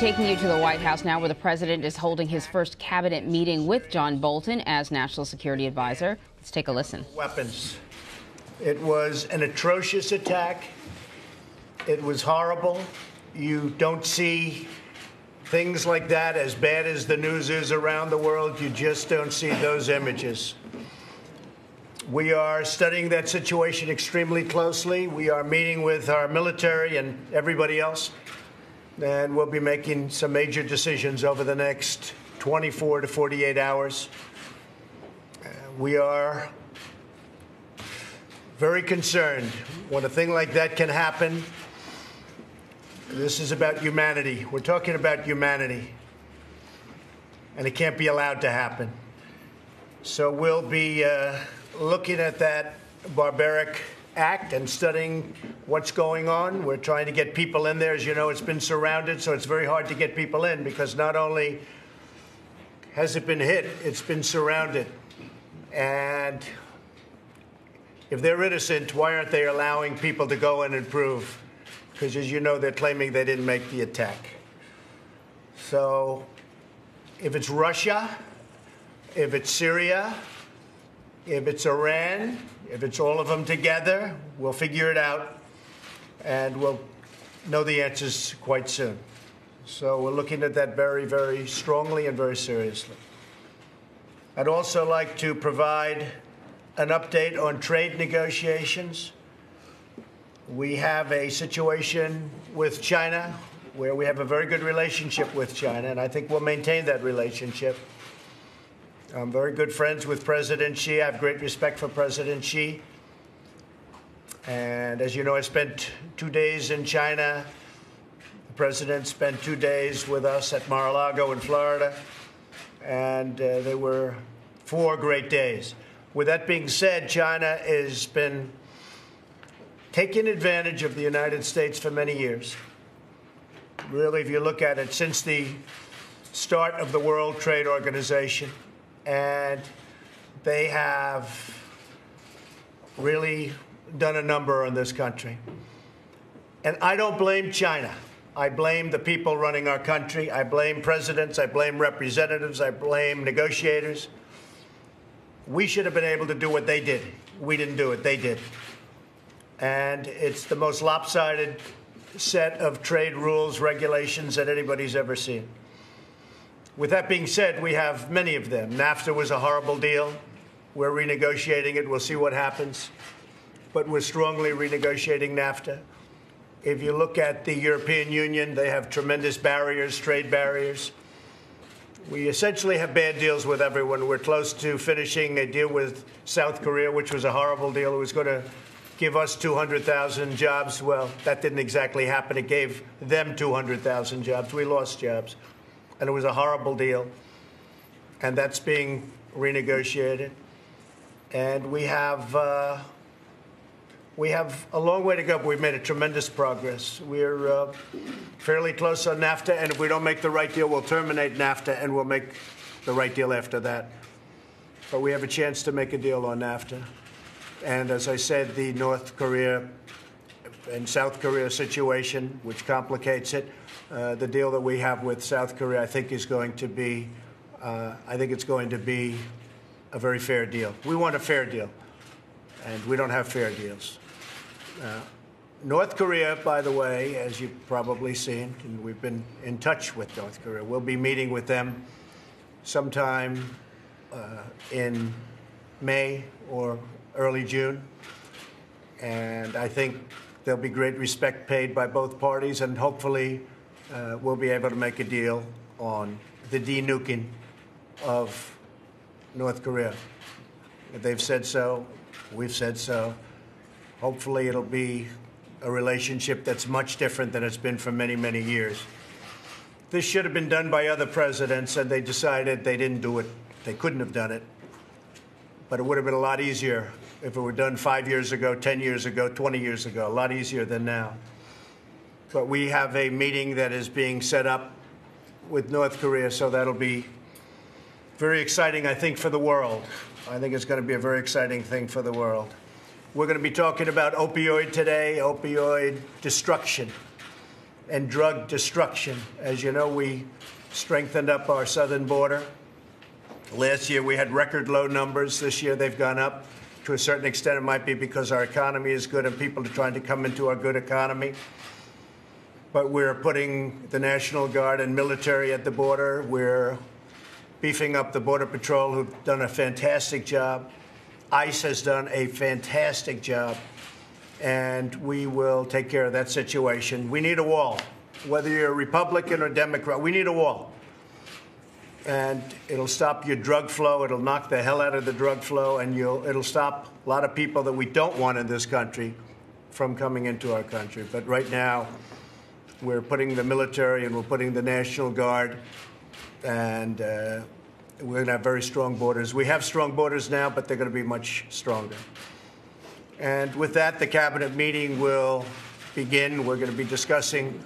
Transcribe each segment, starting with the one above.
taking you to the White House now, where the president is holding his first cabinet meeting with John Bolton as National Security Advisor. Let's take a listen. Weapons. It was an atrocious attack. It was horrible. You don't see things like that, as bad as the news is around the world. You just don't see those images. We are studying that situation extremely closely. We are meeting with our military and everybody else, and we'll be making some major decisions over the next 24 to 48 hours. We are very concerned when a thing like that can happen. This is about humanity. We're talking about humanity, and it can't be allowed to happen. So we'll be looking at that barbaric act and studying what's going on. We're trying to get people in there. As you know, it's been surrounded, so it's very hard to get people in, because not only has it been hit, it's been surrounded. And if they're innocent, why aren't they allowing people to go in and prove? Because, as you know, they're claiming they didn't make the attack. So if it's Russia, if it's Syria, if it's Iran, if it's all of them together, we'll figure it out, and we'll know the answers quite soon. So we're looking at that very, very strongly and very seriously. I'd also like to provide an update on trade negotiations. We have a situation with China where we have a very good relationship with China, and I think we'll maintain that relationship. I'm very good friends with President Xi. I have great respect for President Xi. And as you know, I spent 2 days in China. The president spent 2 days with us at Mar-a-Lago in Florida. And they were 4 great days. With that being said, China has been taking advantage of the United States for many years. Really, if you look at it, since the start of the World Trade Organization. And they have really done a number on this country. And I don't blame China. I blame the people running our country. I blame presidents. I blame representatives. I blame negotiators. We should have been able to do what they did. We didn't do it. They did. And it's the most lopsided set of trade rules, regulations that anybody's ever seen. With that being said, we have many of them. NAFTA was a horrible deal. We're renegotiating it. We'll see what happens. But we're strongly renegotiating NAFTA. If you look at the European Union, they have tremendous barriers, trade barriers. We essentially have bad deals with everyone. We're close to finishing a deal with South Korea, which was a horrible deal. It was going to give us 200,000 jobs. Well, that didn't exactly happen. It gave them 200,000 jobs. We lost jobs. And it was a horrible deal, and that's being renegotiated. And we have a long way to go, but we've made a tremendous progress. We're fairly close on NAFTA, and if we don't make the right deal, we'll terminate NAFTA, and we'll make the right deal after that. But we have a chance to make a deal on NAFTA. And as I said, the North Korea and South Korea situation, which complicates it. The deal that we have with South Korea, I think, is going to be, it's going to be a very fair deal. We want a fair deal, and we don't have fair deals. North Korea, by the way, as you've probably seen, and we've been in touch with North Korea. We'll be meeting with them sometime in May or early June, and I think there'll be great respect paid by both parties, and hopefully we'll be able to make a deal on the de-nuking of North Korea. They've said so. We've said so. Hopefully it'll be a relationship that's much different than it's been for many, many years. This should have been done by other presidents, and they decided they didn't do it. They couldn't have done it. But it would have been a lot easier if it were done 5 years ago, 10 years ago, 20 years ago, a lot easier than now. But we have a meeting that is being set up with North Korea, so that'll be very exciting, I think, for the world. I think it's going to be a very exciting thing for the world. We're going to be talking about opioid today, opioid destruction. and drug destruction. As you know, we strengthened up our southern border. Last year we had record low numbers. This year they've gone up. To a certain extent, it might be because our economy is good and people are trying to come into our good economy. But we're putting the National Guard and military at the border. We're beefing up the Border Patrol, who've done a fantastic job. ICE has done a fantastic job. And we will take care of that situation. We need a wall. Whether you're a Republican or Democrat, we need a wall. And it'll stop your drug flow. It'll knock the hell out of the drug flow, and it'll stop a lot of people that we don't want in this country from coming into our country. But right now, we're putting the military and we're putting the National Guard, and we're going to have very strong borders. We have strong borders now, but they're going to be much stronger. And with that, the cabinet meeting will begin. We're going to be discussing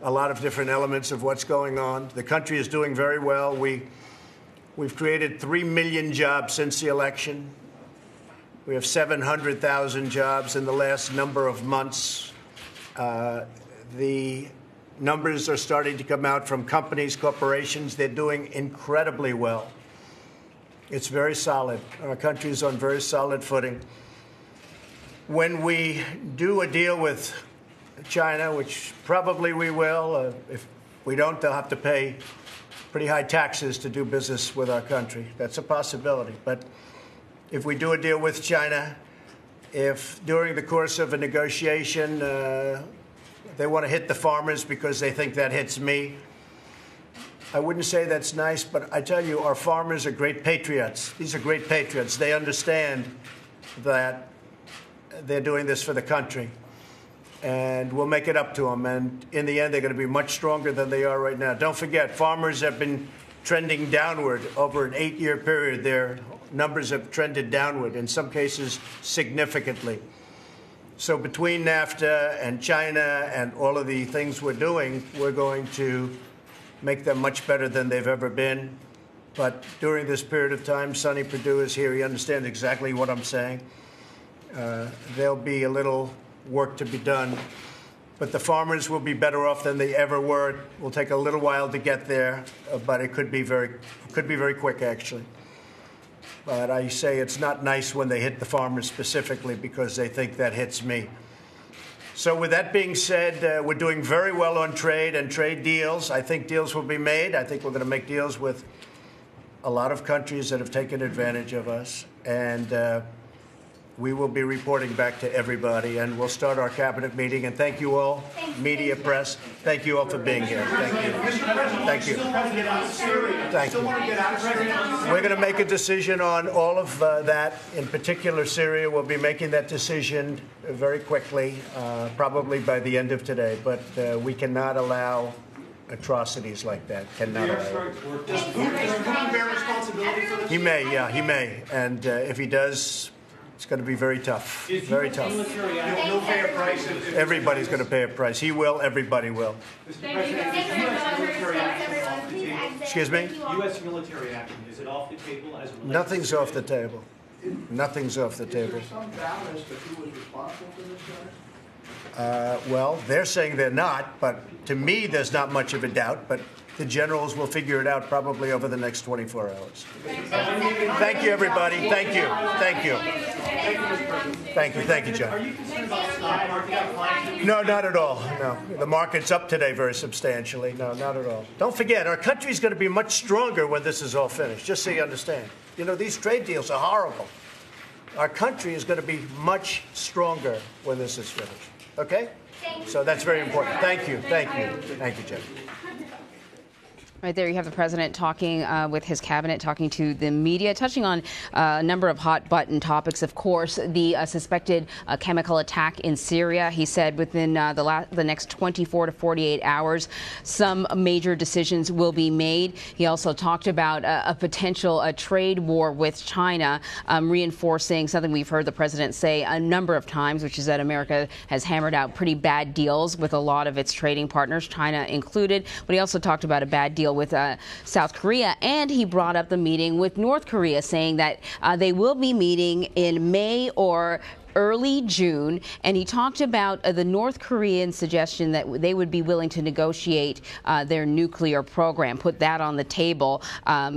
a lot of different elements of what's going on. The country is doing very well. We've created 3 million jobs since the election. We have 700,000 jobs in the last number of months. The numbers are starting to come out from companies, corporations. They're doing incredibly well. It's very solid. Our country is on very solid footing. When we do a deal with China, which probably we will, if we don't, they'll have to pay pretty high taxes to do business with our country. That's a possibility. But if we do a deal with China, if during the course of a negotiation they want to hit the farmers because they think that hits me, I wouldn't say that's nice, but I tell you, our farmers are great patriots. These are great patriots. They understand that they're doing this for the country, and we'll make it up to them. And in the end, they're going to be much stronger than they are right now. Don't forget, farmers have been trending downward over an 8-year period. Their numbers have trended downward, in some cases significantly. So between NAFTA and China and all of the things we're doing, we're going to make them much better than they've ever been. But during this period of time, Sonny Perdue is here. He understands exactly what I'm saying. There'll be a little work to be done, but the farmers will be better off than they ever were. It will take a little while to get there, but it could be very quick, actually. But I say it's not nice when they hit the farmers specifically because they think that hits me. So with that being said, we're doing very well on trade and trade deals. I think deals will be made. I think we're going to make deals with a lot of countries that have taken advantage of us, and we will be reporting back to everybody, and we'll start our cabinet meeting. And thank you all, media, press. Thank you all for being here. Thank you. Thank you. Thank you. We're going to make a decision on all of that. In particular, Syria. We'll be making that decision very quickly, probably by the end of today. But we cannot allow atrocities like that. Cannot allow. Does Putin bear responsibility for this? He may, yeah, he may. And if he does, it's going to be very tough. Very tough. He'll pay a price. Everybody's going to pay a price. He will. Everybody will. Excuse me? U.S. military action, is it off the table as it relates Nothing's to off the table. Nothing's off the table. Is there some doubt as to who was responsible for this, guys? Well, they're saying they're not, but to me, there's not much of a doubt. But the generals will figure it out probably over the next 24 hours. Thank you, everybody. Thank you. Thank you. Thank you. Thank you, John. Are you concerned about the stock market? No, not at all. No. The market's up today very substantially. No, not at all. Don't forget, our country's going to be much stronger when this is all finished, just so you understand. You know, these trade deals are horrible. Our country is going to be much stronger when this is finished. Okay? So that's very important. Thank you. Thank you. Thank you, Jeff. Right there, you have the president talking with his cabinet, talking to the media, touching on a number of hot-button topics. Of course, the suspected chemical attack in Syria. He said within the next 24 to 48 hours, some major decisions will be made. He also talked about a potential trade war with China, reinforcing something we've heard the president say a number of times, which is that America has hammered out pretty bad deals with a lot of its trading partners, China included. But he also talked about a bad deal with South Korea, and he brought up the meeting with North Korea, saying that they will be meeting in May or early June, and he talked about the North Korean suggestion that they would be willing to negotiate their nuclear program, put that on the table.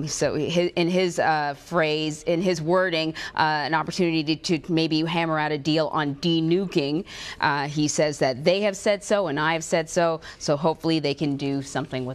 So in his phrase, in his wording, an opportunity to maybe hammer out a deal on denuking. He says that they have said so and I have said so, so hopefully they can do something with